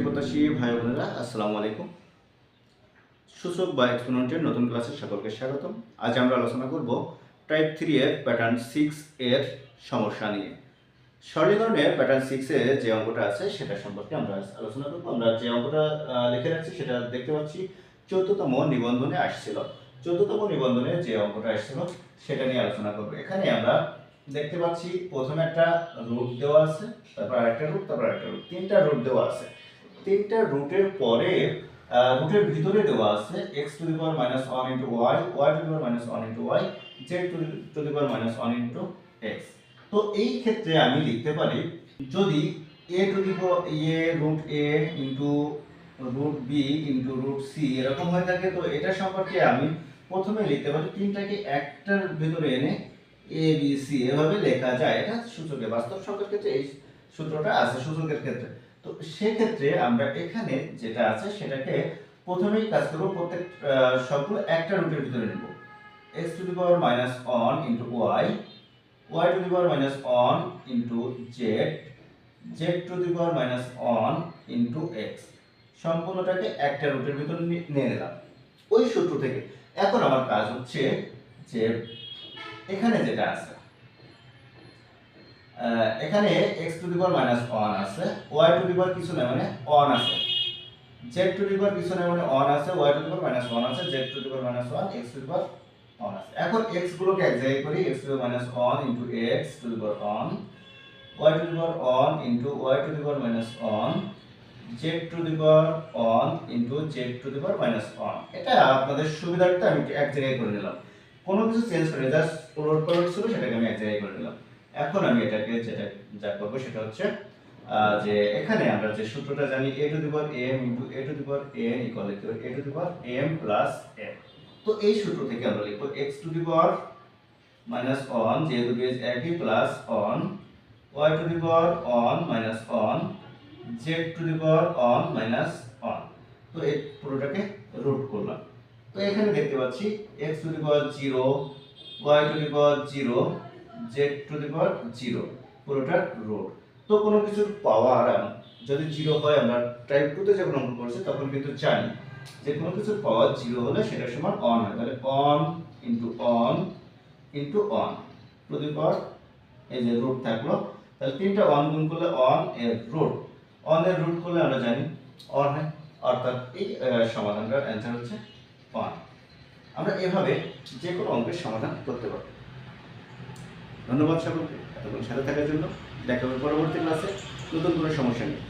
চাকরি প্রত্যাশী ভাই বোনেরা, আসসালামু আলাইকুম। সূচক বা এক্সপোনেন্টের নতুন ক্লাসে সকলকে স্বাগতম। আজ আমরা আলোচনা করব টাইপ 3 এর প্যাটার্ন 6 এর সমস্যা নিয়ে। সরলীকরণের প্যাটার্ন 6 এ যে অঙ্কটা আছে সেটা সম্পর্কে আমরা আলোচনা করব। আমরা যে অঙ্কটা লিখে রাখছি সেটা দেখতে পাচ্ছি 14তম নিবন্ধনে আসছিল। 14তম নিবন্ধনে যে অঙ্কটা আসছিল সেটা নিয়ে আলোচনা করব। এখানে আমরা দেখতে পাচ্ছি প্রথমে একটা রুট দেওয়া আছে, তারপর আরেকটা রুট, তারপর আরেকটা রুট, তিনটা রুট দেওয়া আছে। তিনটা রুটের পরে রুটের ভিতরে দেওয়া আছে x to the power minus 1 into y, y to the power minus 1 into y, z to the power minus 1 into x। তো এই ক্ষেত্রে আমি লিখতে পারি যদি a to the power root a into root b into root c এরকম হয়ে থাকে, তো এটা সম্পর্কে আমি প্রথমে লিখতে পারি তিনটাকে একটার ভিতরে এনে a b c এভাবে লেখা যায়। এটা সূচকে, বাস্তব সংখ্যার ক্ষেত্রে এই সূত্রটা আছে সূচকের ক্ষেত্রে। তো সেক্ষেত্রে আমরা এখানে যেটা আছে সেটাকে প্রথমেই কাজ করব, প্রত্যেক সবগুলো একটা রুটের ভিতরে নেব। x to the power minus 1 into y, y to the power minus 1 into z, z to the power minus 1 into x সম্পূর্ণটাকে একটা রুটের ভিতরে নিয়ে নিলাম ওই সূত্র থেকে। এখন আমার কাজ হচ্ছে যে এখানে যেটা আছে এখানে x to the power minus 1 আছে, y টু দি পাওয়ার কিছু না মানে 1 আছে, z টু দি পাওয়ার কিছু না মানে 1 আছে, y to the power minus 1 আছে, z to the power minus 1, x to the power 1 আছে। এখন x গুলোকে এক জায়গায় করি, x to the power minus 1 into x to the power 1, y to the power 1 into y to the power minus 1, z to the power 1 into z to the power minus 1। এটা আপনাদের সুবিধার্থে আমি এক জায়গায় করে নিলাম, কোনো কিছু চেঞ্জ করে জাস্ট পুরোটা ছিল সেটাকে আমি এক জায়গায় করে নিলাম। এখন আমি এটাকে যেটা যা করব সেটা হচ্ছে যে এখানে আমরা যে সূত্রটা জানি a to the power m into a to the power n equal to a to the power m plus n। তো এই সূত্র থেকে আমরা লিখব x to the power minus 1 যেহেতু বেস একই plus 1, y to the power 1 minus 1, z to the power 1 minus 1। তো এই পুরোটাকে রুট করলাম। তো এখানে দেখতে পাচ্ছি x to the power 0, y to the power 0, z to the power 0 পুরোটা রুট। তো কোনো কিছুর পাওয়ার যদি 0 হয়, আমরা টাইপ 2 তে যখন অঙ্ক করছি তখন কিন্তু জানি যে কোনো কিছুর পাওয়ার 0 হলে সেটা সমান 1 হয়। তাহলে 1 ইনটু 1 ইনটু 1 টু দি পাওয়ার এই যে রুট থাকলো, তাহলে তিনটা 1 গুণ করলে 1 এর রুট, 1 এর রুট করলে আমরা জানি 1 হয়, অর্থাৎ এই সমাধানটার অ্যানসার হচ্ছে 1। আমরা এভাবে যে কোনো অঙ্কের সমাধান করতে পারি। ধন্যবাদ সকলকে এতক্ষণ সাথে থাকার জন্য। দেখা হবে পরবর্তী ক্লাসে নতুন কোনো সমস্যা নিয়ে।